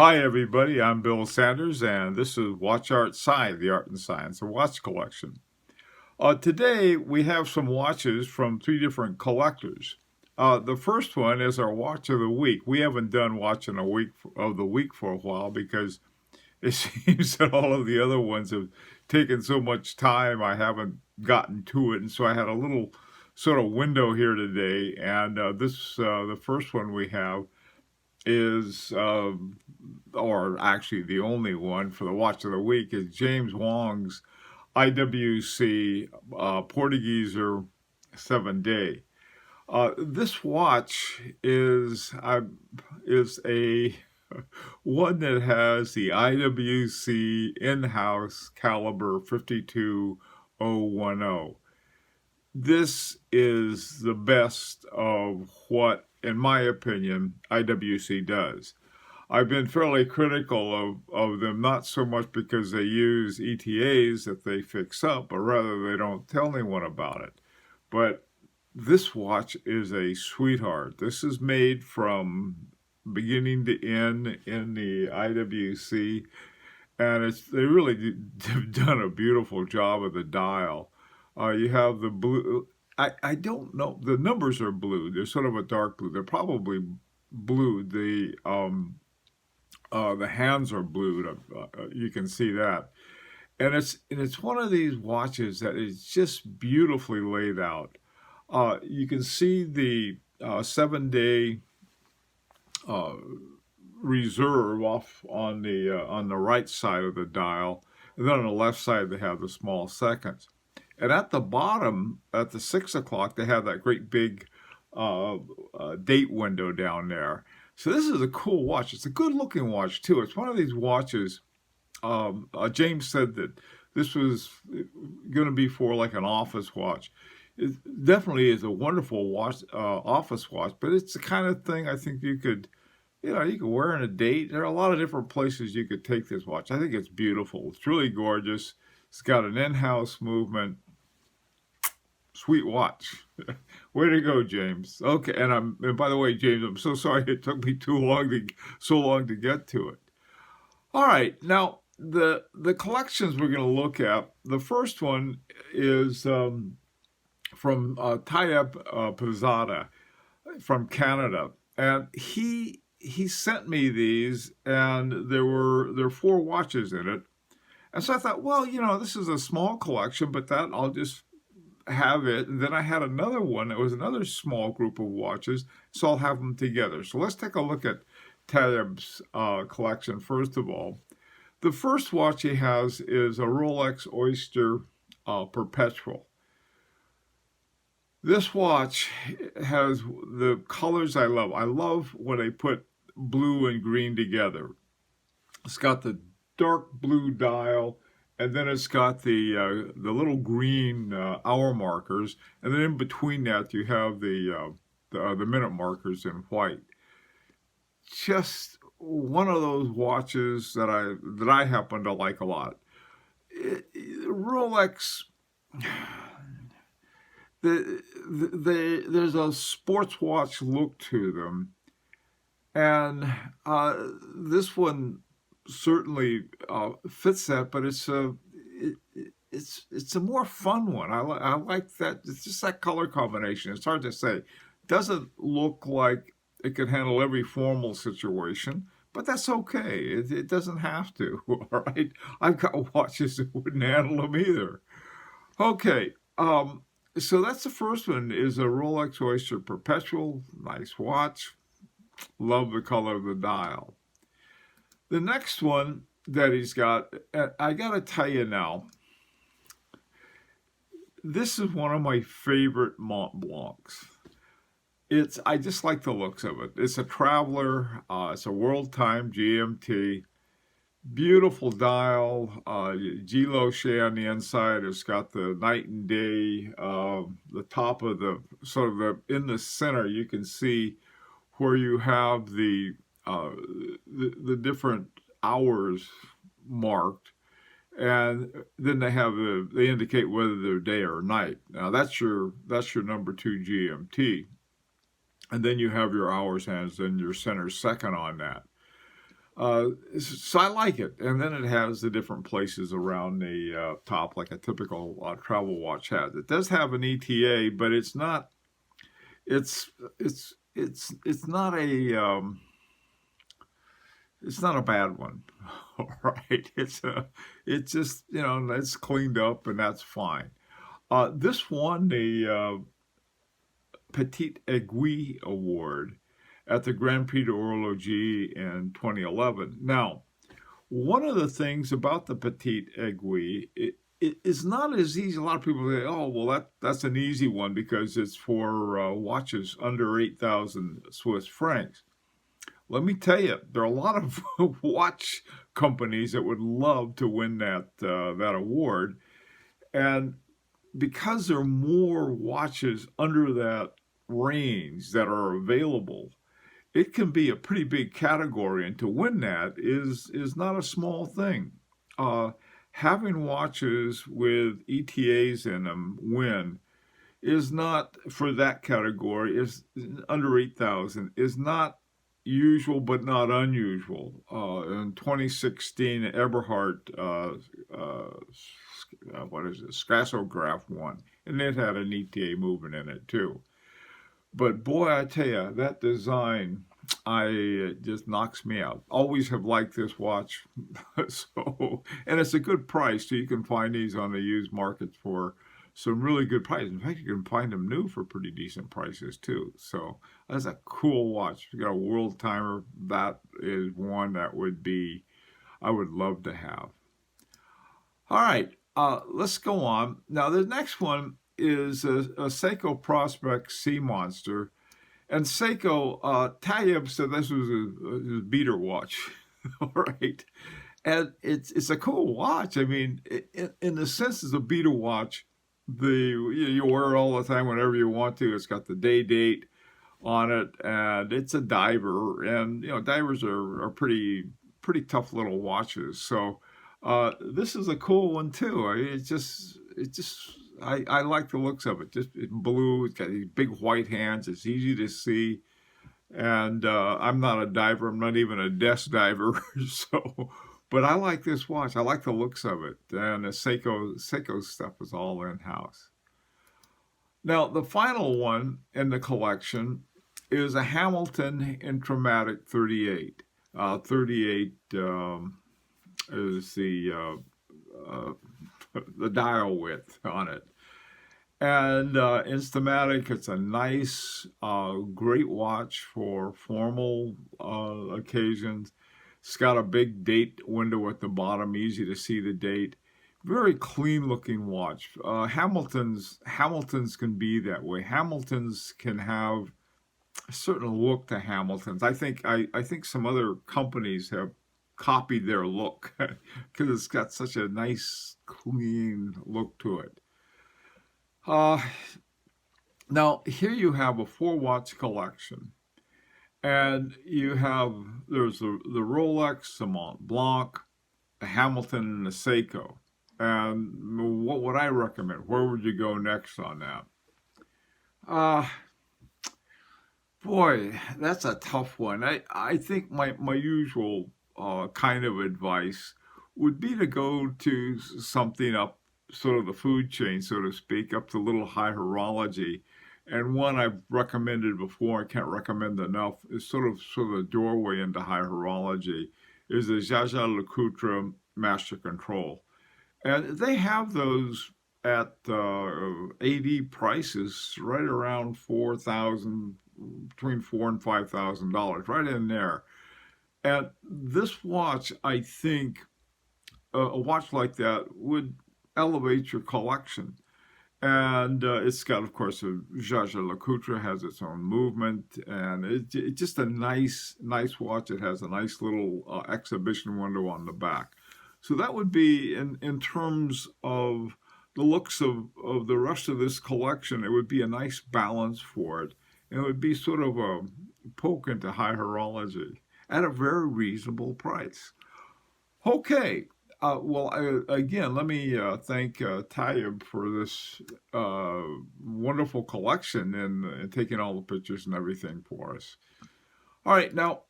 Hi, everybody. I'm Bill Sanders, and this is Watch Art Side, the art and science of watch collection. Today, we have some watches from three different collectors. The first one is our Watch of the Week. We haven't done Watch of the Week for a while because it seems that all of the other ones have taken so much time, I haven't gotten to it. And so I had a little sort of window here today, and the first one we have is, or actually the only one for the watch of the week, is James Wong's IWC Portugueser 7-day. This watch is a one that has the IWC in-house caliber 52010. This is the best of what, in my opinion, IWC does. I've been fairly critical of them, not so much because they use ETAs that they fix up, but rather they don't tell anyone about it. But this watch is a sweetheart. This is made from beginning to end in the IWC, and they really have done a beautiful job of the dial. You have the blue. I don't know. The numbers are blue. They're sort of a dark blue. They're probably blue. The hands are blue. You can see that, and it's one of these watches that is just beautifully laid out. You can see the 7-day reserve off on the right side of the dial, and then on the left side they have the small seconds. And at the bottom, at the 6 o'clock, they have that great big date window down there. So this is a cool watch. It's a good-looking watch, too. It's one of these watches. James said that this was going to be for like an office watch. It definitely is a wonderful watch, office watch, but it's the kind of thing I think you could wear on a date. There are a lot of different places you could take this watch. I think it's beautiful. It's really gorgeous. It's got an in-house movement. Sweet watch. Way to go, James. Okay, and by the way, James, I'm so sorry it took me so long to get to it. All right, now the collections we're going to look at. The first one is from Posada from Canada, and he sent me these, and there are 4 watches in it. And so I thought, well, this is a small collection, but that I'll just have it. And then I had another one. It was another small group of watches, so I'll have them together. So let's take a look at Tayyab's collection first of all. The first watch he has is a Rolex Oyster Perpetual. This watch has the colors I love. I love when they put blue and green together. It's got the dark blue dial, and then it's got the little green hour markers, and then in between that you have the minute markers in white. Just one of those watches that I happen to like a lot. Rolex. There's a sports watch look to them, and this one certainly fits that, but it's a more fun one. I like that. It's just that color combination. It's hard to say. Doesn't look like it can handle every formal situation, but that's okay. It doesn't have to. All right. I've got watches that wouldn't handle them either. Okay. So that's the first one. Is a Rolex Oyster Perpetual. Nice watch. Love the color of the dial. The next one that he's got, I got to tell you now, this is one of my favorite Mont Blancs. I just like the looks of it. It's a Traveler. It's a World Time GMT. Beautiful dial. G-Loche on the inside. It's got the night and day. The top of in the center, you can see where you have the different hours marked, and then they indicate whether they're day or night. Now that's your number 2 GMT, and then you have your hours hands and your center second on that. So I like it. And then it has the different places around the top, like a typical travel watch has. It does have an ETA, but it's not. It's not a. It's not a bad one, all right. It's just it's cleaned up and that's fine. This won the Petite Aiguille Award at the Grand Prix de Horology in 2011. Now, one of the things about the Petite Aiguille, it is not as easy. A lot of people say, "Oh, well, that's an easy one because it's for watches under 8,000 Swiss francs." Let me tell you, there are a lot of watch companies that would love to win that award, and because there are more watches under that range that are available, it can be a pretty big category, and to win that is not a small thing. Having watches with ETAs in them win is not, for that category, is under 8,000, is not usual but not unusual. In 2016, Eberhard, what is it, Scasograph won, and it had an ETA movement in it too. But boy, I tell you, that design, it just knocks me out. Always have liked this watch, and it's a good price, so you can find these on the used market for some really good prices. In fact, you can find them new for pretty decent prices too. So that's a cool watch. If you got a world timer, that is one that I would love to have. All right, let's go on. Now the next one is a Seiko Prospect Sea Monster. And Seiko, Tayyip said this was a beater watch. All right. And it's a cool watch. I mean, in the sense it's a beater watch, you wear it all the time whenever you want to. It's got the date on it, and it's a diver. And divers are pretty tough little watches. So this is a cool one too. I mean, I like the looks of it. Just in blue, it's got these big white hands. It's easy to see. And I'm not a diver. I'm not even a desk diver. But I like this watch. I like the looks of it. And the Seiko stuff is all in-house. Now, the final one in the collection is a Hamilton Intramatic 38. 38 is the dial width on it. And Instamatic, it's a nice, great watch for formal occasions. It's got a big date window at the bottom, easy to see the date. Very clean looking watch. Hamilton's can be that way. Hamilton's can have a certain look to Hamilton's. I think some other companies have copied their look because it's got such a nice, clean look to it. Now here you have a 4-watch collection, and there's the Rolex, the Mont Blanc, the Hamilton, and the Seiko. And what would I recommend? Where would you go next on that? Boy, that's a tough one. I think my usual kind of advice would be to go to something up sort of the food chain, so to speak, up to little high horology. And one I've recommended before, I can't recommend enough, is sort of the doorway into high horology, is the Jaeger-LeCoultre Master Control. And they have those at AD prices right around $4,000, between $4,000 and $5,000, right in there. And this watch, I think, a watch like that would elevate your collection. And it's got, of course, a Jaeger-LeCoultre has its own movement, and it's just a nice watch. It has a nice little exhibition window on the back. So that would be, in terms of the looks of the rest of this collection, it would be a nice balance for it. And it would be sort of a poke into high horology at a very reasonable price. Okay. Again, let me thank Tayyip for this wonderful collection and taking all the pictures and everything for us. All right, now,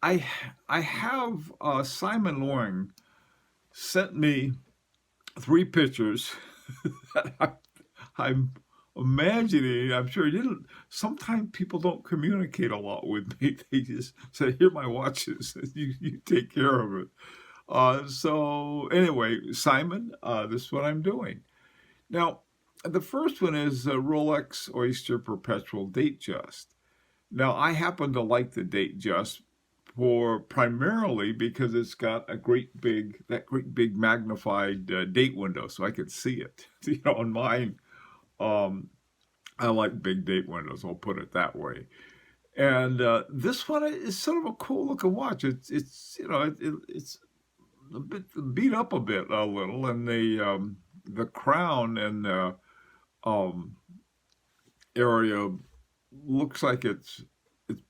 I I have Simon Loring sent me three pictures that I'm imagining. I'm sure he didn't. Sometimes people don't communicate a lot with me. They just say, "Here are my watches. You take care of it." So anyway, Simon, this is what I'm doing. Now, the first one is Rolex Oyster Perpetual Date Just. Now, I happen to like the Date Just for primarily because it's got that great big magnified date window, so I could see it. On mine, um, I like big date windows. I'll put it that way. And this one is sort of a cool looking watch. It's a bit beat up a little, and the crown and the um, area looks like it's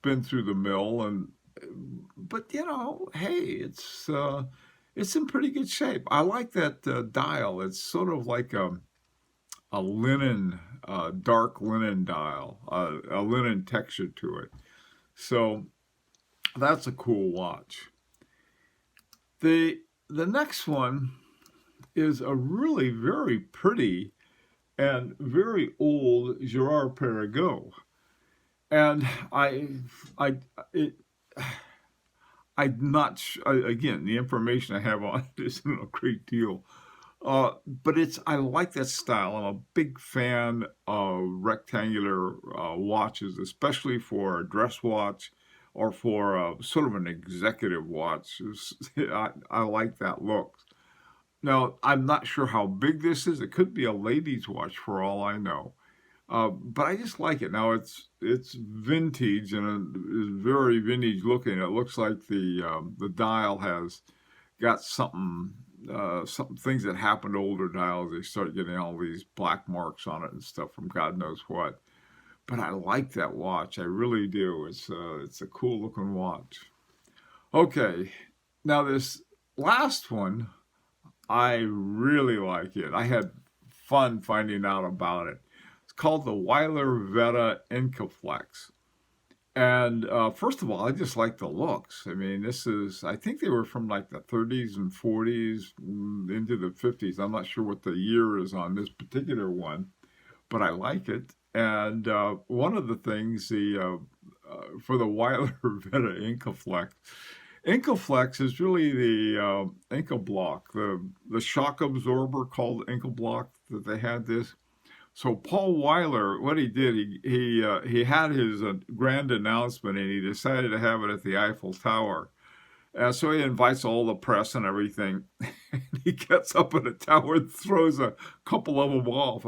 been through the mill, and but hey, it's in pretty good shape. I like that dial. It's sort of like a linen, dark linen dial, a linen texture to it. So that's a cool watch. The next one is a really very pretty and very old Girard-Perregaux. And I, it, I'm not again, the information I have on it isn't a great deal. But I like that style. I'm a big fan of rectangular watches, especially for a dress watch or for sort of an executive watch. I like that look. Now, I'm not sure how big this is. It could be a lady's watch for all I know. But I just like it. Now it's vintage and it is very vintage looking. It looks like the dial has got some things that happen to older dials. They start getting all these black marks on it and stuff from God knows what. But I like that watch. I really do. It's a cool looking watch. Okay, now this last one, I really like it. I had fun finding out about it. It's called the Wyler-Vetta Incaflex. And first of all, I just like the looks. I mean, I think they were from like the 30s and 40s into the 50s. I'm not sure what the year is on this particular one, but I like it. And one of the things, for the Wyler-Vetta Incaflex, Incaflex is really the Inca block, the shock absorber called Inca block that they had this. So Paul Weiler, what he did, he had his grand announcement, and he decided to have it at the Eiffel Tower. So he invites all the press and everything. He gets up in the tower and throws a couple of them off.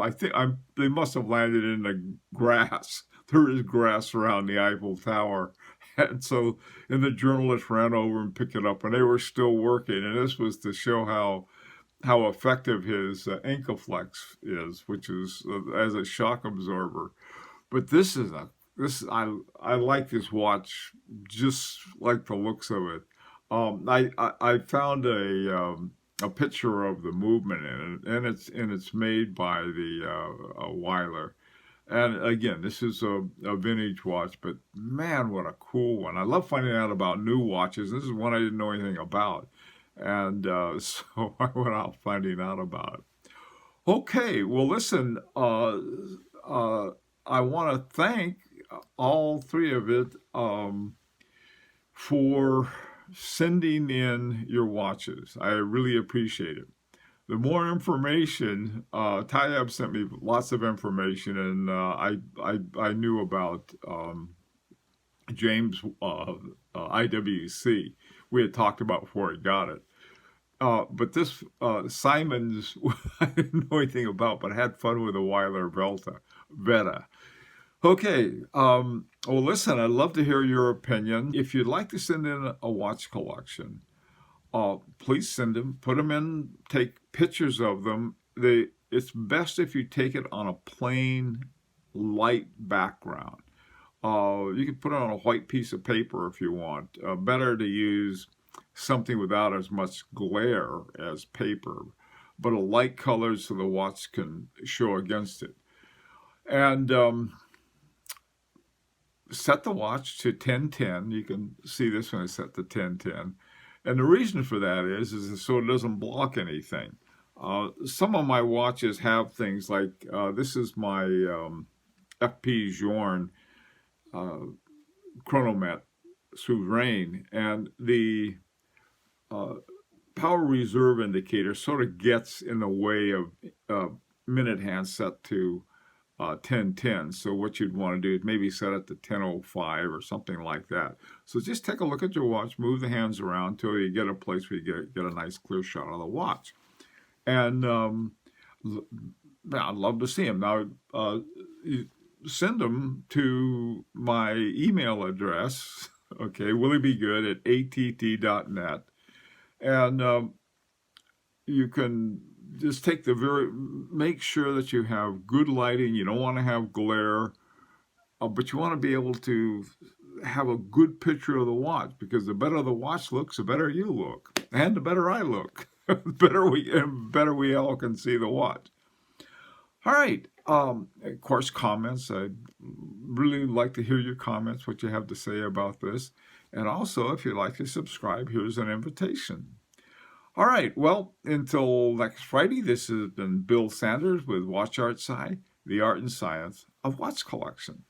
They must have landed in the grass. There is grass around the Eiffel Tower. And so, and the journalists ran over and picked it up, and they were still working. And this was to show how effective his Incaflex is, which is as a shock absorber. But I like this watch, just like the looks of it. I found a picture of the movement in it, and it's made by the Weiler. And again, this is a vintage watch, but man, what a cool one! I love finding out about new watches. This is one I didn't know anything about, and so I went out finding out about it. Okay, well, listen, I want to thank all three of it for sending in your watches. I really appreciate it. The more information, Tayeb sent me lots of information, and I knew about James IWC. We had talked about before he got it. But this Simon's, I didn't know anything about, but I had fun with the Wyler-Vetta. Okay, well, listen, I'd love to hear your opinion. If you'd like to send in a watch collection, please send them, put them in, take pictures of them. It's best if you take it on a plain, light background. You can put it on a white piece of paper if you want. Better to use something without as much glare as paper, but a light color so the watch can show against it. And set the watch to 10:10. You can see this when it's set to 10:10. And the reason for that is so it doesn't block anything. Some of my watches have things like, this is my FP Journe chronomet Souverain, and the power reserve indicator sort of gets in the way of minute hand set to 10:10. So what you'd want to do is maybe set it to 10:05 or something like that. So just take a look at your watch, move the hands around until you get a place where you get a nice clear shot of the watch. And I'd love to see them. Now, send them to my email address, okay, williebgood@att.net. And you can just take make sure that you have good lighting. You don't want to have glare, but you want to be able to have a good picture of the watch, because the better the watch looks, the better you look, and the better I look. better we all can see the watch. All right. Of course, comments. I'd really like to hear your comments, what you have to say about this. And also, if you'd like to subscribe, here's an invitation. All right. Well, until next Friday, this has been Bill Sanders with Watch Art Sci, the art and science of watch collection.